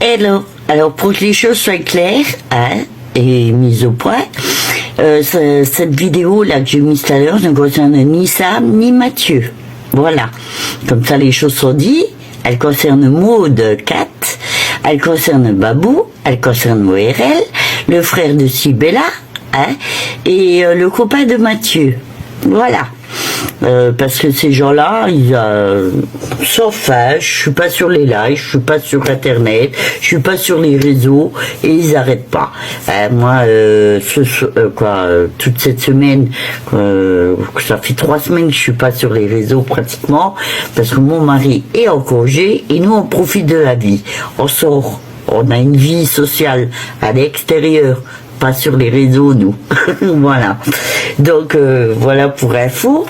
Hello. Alors pour que les choses soient claires et mises au point, cette vidéo là que j'ai mise tout à l'heure ne concerne ni Sam ni Mathieu. Voilà. Comme ça les choses sont dites. Elle concerne Maud Cat, elle concerne Babou, elle concerne ORL, le frère de Sibella et le copain de Mathieu. Voilà. Parce que ces gens-là, ils s'en fâchent, je suis pas sur les lives, je suis pas sur internet, je suis pas sur les réseaux et ils arrêtent pas. Moi, toute cette semaine, ça fait 3 semaines que je suis pas sur les réseaux pratiquement, parce que mon mari est en congé et nous on profite de la vie. On sort, on a une vie sociale à l'extérieur. Pas sur les réseaux, nous. Voilà. Donc, voilà pour info.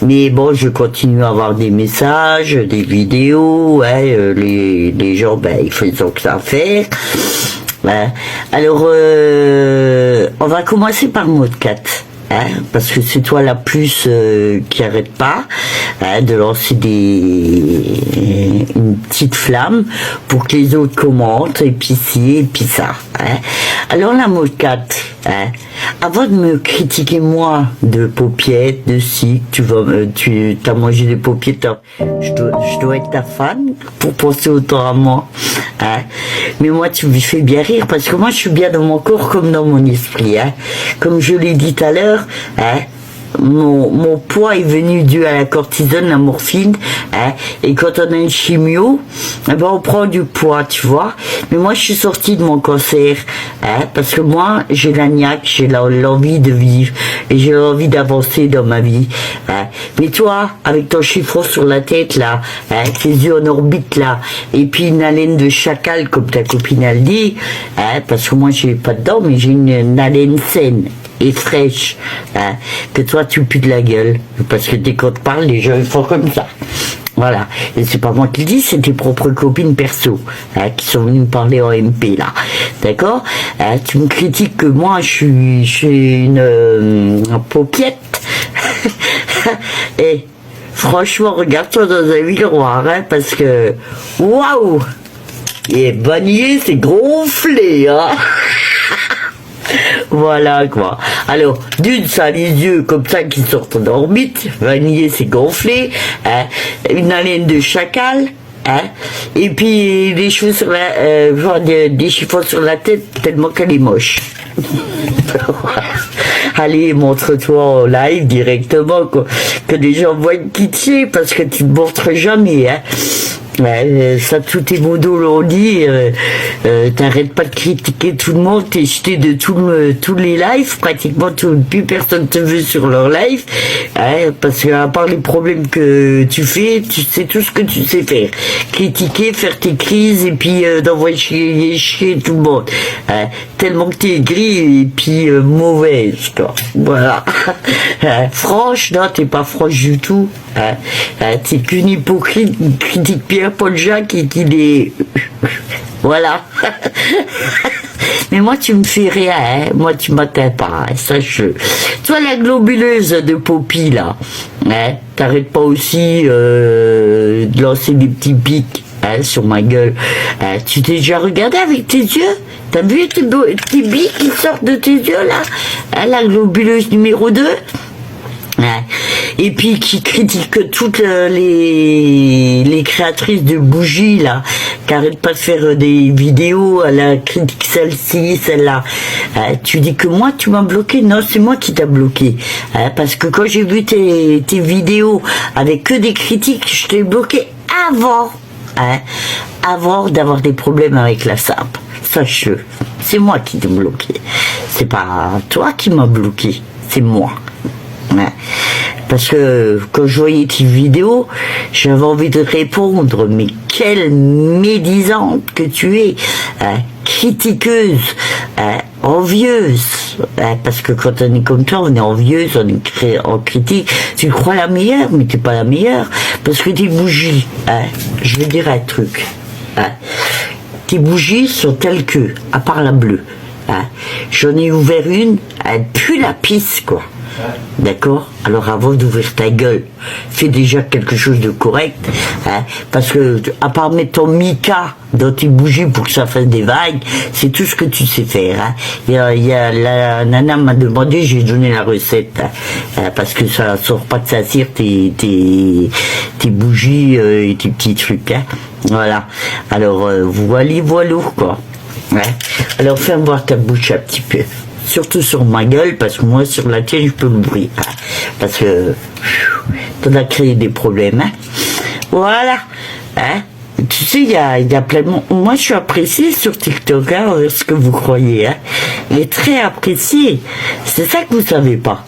Mais bon, je continue à avoir des messages, des vidéos. Les gens, ils font que ça à faire. Alors, on va commencer par Maud Cat. Parce que c'est toi la plus qui arrête pas de lancer une petite flamme pour que les autres commentent et puis ci et puis ça. Alors la Maud Cat, avant de me critiquer moi de paupiètes, de si tu as mangé des paupiètes, je dois être ta fan pour penser autant à moi. Mais moi tu me fais bien rire parce que moi je suis bien dans mon corps comme dans mon esprit. Comme je l'ai dit tout à l'heure, mon poids est venu dû à la cortisone, la morphine, et quand on a une chimio, on prend du poids, tu vois. Mais moi, je suis sortie de mon cancer, parce que moi, j'ai la niaque, j'ai l'envie de vivre, et j'ai envie d'avancer dans ma vie. Mais toi, avec ton chiffon sur la tête, là, tes yeux en orbite, là, et puis une haleine de chacal, comme ta copine a le dit, parce que moi, j'ai pas de dents, mais j'ai une haleine saine et fraîche, que toi tu pues de la gueule, parce que dès qu'on te parle, les gens ils font comme ça. Voilà. Et c'est pas moi qui le dis, c'est tes propres copines perso, qui sont venues me parler en MP, là. D'accord? Tu me critiques que moi je suis une paupiette. Et franchement, regarde-toi dans un miroir, parce que, waouh! Et Vanier, c'est gonflé, Voilà quoi. Alors, d'une, ça a les yeux comme ça qui sortent d'orbite, vanillé c'est gonflé, une haleine de chacal, et puis des cheveux sur des chiffons sur la tête tellement qu'elle est moche. Allez, montre-toi en live directement, que les gens voient kitsché, parce que tu ne montres jamais, ça, tous tes modos l'ont dit, t'arrêtes pas de critiquer tout le monde, t'es jeté de tous les lives, pratiquement plus personne te veut sur leur live, parce qu'à part les problèmes que tu fais, tu sais tout ce que tu sais faire. Critiquer, faire tes crises, et puis d'envoyer chier tout le monde. Tellement que t'es gris, et puis mauvaise, quoi. Voilà. Franche, non, t'es pas franche du tout. T'es qu'une hypocrite qui critique Pierre-Paul Jacques et qu'il est... Voilà. Mais moi, tu me fais rien, moi, tu m'atteins pas, sache-le. Toi, la globuleuse de Poppy, là, t'arrêtes pas aussi de lancer des petits pics sur ma gueule. Tu t'es déjà regardé avec tes yeux? T'as vu tes petits pics qui sortent de tes yeux, là? La globuleuse numéro 2? Et puis qui critique toutes les créatrices de bougies là, qui arrêtent pas de faire des vidéos, elle critique celle-ci, celle-là. Tu dis que moi tu m'as bloqué? Non, c'est moi qui t'as bloqué. Parce que quand j'ai vu tes vidéos avec que des critiques, je t'ai bloqué avant d'avoir des problèmes avec la SAP. Sache-le, c'est moi qui t'ai bloqué. C'est pas toi qui m'as bloqué, c'est moi. Parce que quand je voyais tes vidéos, j'avais envie de répondre, mais quelle médisante que tu es, critiqueuse, envieuse, parce que quand on est comme toi, on est envieuse, on critique, tu crois la meilleure, mais t'es pas la meilleure, parce que tes bougies, je vais dire un truc, tes bougies sont telles que, à part la bleue, j'en ai ouvert une, elle pue la pisse, quoi. D'accord? Alors avant d'ouvrir ta gueule, fais déjà quelque chose de correct, hein, parce que à part mettre ton mica dans tes bougies pour que ça fasse des vagues, c'est tout ce que tu sais faire. Hein. La nana m'a demandé, j'ai donné la recette, hein, parce que ça sort pas de sa cire tes bougies et tes petits trucs. Hein. Voilà. Alors voilà quoi. Ouais. Alors fais voir ta bouche un petit peu. Surtout sur ma gueule, parce que moi sur la tienne je peux l'ouvrir. Hein, parce que t'en as créé des problèmes. Hein. Voilà. Hein. Tu sais, il y a plein de monde. Moi je suis apprécié sur TikTok, hein, ce que vous croyez. Hein. Il est très apprécié. C'est ça que vous savez pas.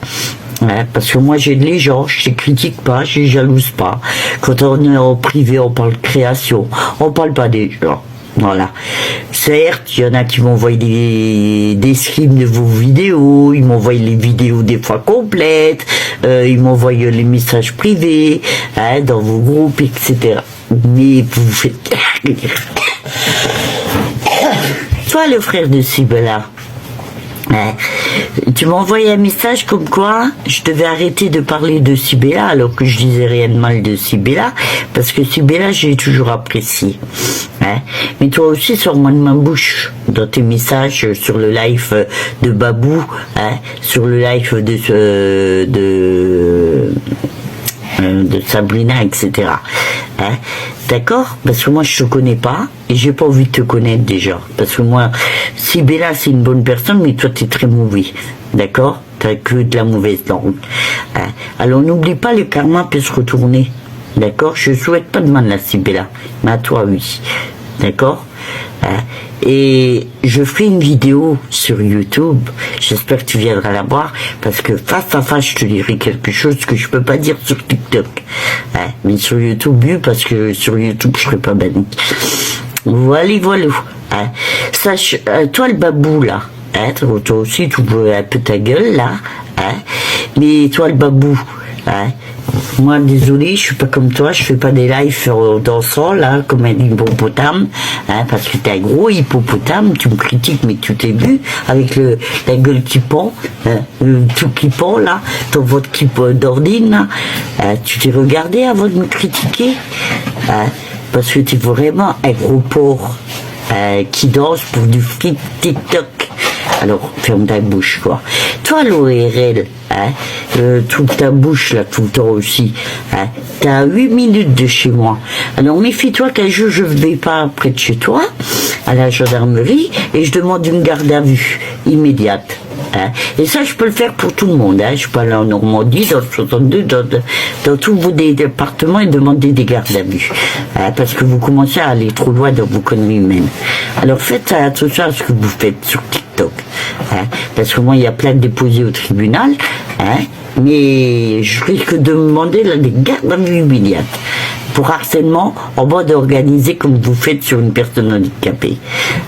Ouais, parce que moi j'ai de les gens, je les critique pas, je les jalouse pas. Quand on est en privé, on parle création, on parle pas des gens. Voilà. Certes, il y en a qui m'envoient des scripts de vos vidéos, ils m'envoient les vidéos des fois complètes, ils m'envoient les messages privés, hein, dans vos groupes, etc. Mais vous faites... Toi, le frère de Sibella, hein, tu m'as envoyé un message comme quoi je devais arrêter de parler de Sibella alors que je disais rien de mal de Sibella, parce que Sibella j'ai toujours apprécié. Hein. Mais toi aussi sors-moi de ma bouche dans tes messages sur le live de Babou, hein, sur le live de Sabrina, etc. Hein. D'accord? Parce que moi je te connais pas et j'ai pas envie de te connaître déjà. Parce que moi, Sibella c'est une bonne personne, mais toi t'es très mauvais. D'accord? T'as que de la mauvaise langue. Hein. Alors n'oublie pas, le karma peut se retourner. D'accord? Je souhaite pas de mal à Sibella, mais à toi oui. D'accord? Hein. Et je ferai une vidéo sur YouTube, j'espère que tu viendras la voir, parce que face à face je te dirai quelque chose que je peux pas dire sur TikTok, hein. Mais sur YouTube, oui, parce que sur YouTube je serai pas banni. Voilà. Hein. Sache, toi le babou là, hein, toi aussi tu veux un peu ta gueule là, hein. Mais toi le babou, hein. Moi, désolé, je suis pas comme toi, je fais pas des lives dansant, là, comme un hippopotame, hein, parce que t'es un gros hippopotame, tu me critiques, mais tu t'es vu, avec la gueule qui pend, hein, tout qui pend, là, ton votre qui d'ordine, là, hein, tu t'es regardé avant de me critiquer, hein, parce que t'es vraiment un gros porc, qui danse pour du fric TikTok. Alors, ferme ta bouche, quoi. Toi, l'ORL, hein, toute ta bouche, là, tout le temps aussi, hein, t'es à 8 minutes de chez moi. Alors, méfie-toi qu'un jour, je ne vais pas près de chez toi, à la gendarmerie, et je demande une garde à vue immédiate. Hein. Et ça, je peux le faire pour tout le monde. Hein. Je peux aller en Normandie, dans le 62, dans tous vos départements et demander des gardes à vue. Hein, parce que vous commencez à aller trop loin dans vos conneries humaines. Alors faites attention à ce que vous faites sur TikTok. Hein, parce que moi, il y a plein de déposés au tribunal. Hein, mais je risque de me demander là, des gardes à vue immédiates. Pour harcèlement en mode organisé comme vous faites sur une personne handicapée.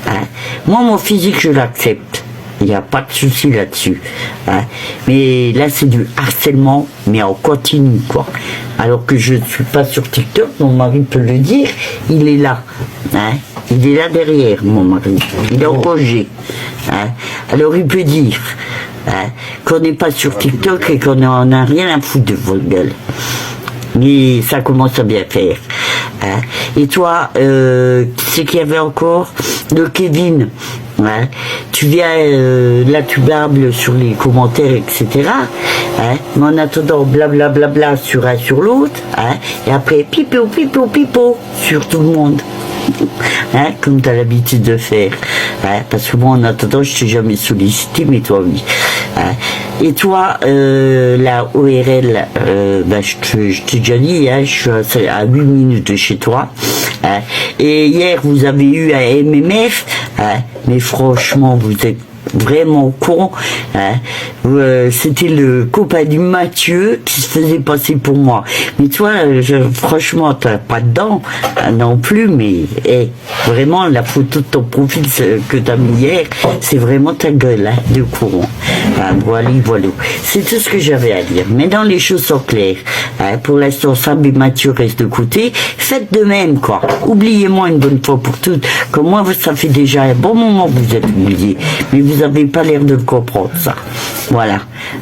Hein. Moi, mon physique, je l'accepte. Il n'y a pas de souci là-dessus. Hein. Mais là, c'est du harcèlement, mais en continu, quoi. Alors que je ne suis pas sur TikTok, mon mari peut le dire, il est là. Hein. Il est là derrière, mon mari. Il est en congé. Hein. Alors, il peut dire hein, qu'on n'est pas sur TikTok et qu'on n'en a rien à foutre de votre gueule. Mais ça commence à bien faire. Hein. Et toi, qui c'est qu'il y avait encore? Le Kevin. Hein. Tu viens, là tu blables sur les commentaires, etc. Hein. Mais en attendant, blablabla sur un sur l'autre. Hein. Et après, pipo sur tout le monde. Hein, comme tu as l'habitude de faire. Hein, parce que moi, en attendant, je t'ai jamais sollicité, mais toi, oui. Hein. Et toi, la ORL, je t'ai déjà dit, hein, je suis à 8 minutes de chez toi. Hein. Et hier, vous avez eu un MMF, hein, mais franchement, vous êtes vraiment con. Hein. C'était le copain du Mathieu qui se faisait passer pour moi. Mais toi, franchement, t'as pas de dents non plus, mais vraiment, la photo de ton profil que t'as mis hier, c'est vraiment ta gueule hein, de courant. Hein, voilà. C'est tout ce que j'avais à dire. Mais dans les choses sont claires. Hein, pour l'instant, Sam et Mathieu restent de côté. Faites de même, quoi. Oubliez-moi une bonne fois pour toutes. Comme moi, ça fait déjà un bon moment que vous êtes oubliés. Mais vous n'avez pas l'air de le comprendre, ça. Voilà.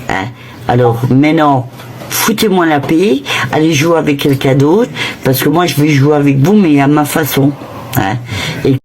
Hein. Alors maintenant, foutez-moi la paix, allez jouer avec quelqu'un d'autre, parce que moi je vais jouer avec vous, mais à ma façon. Hein.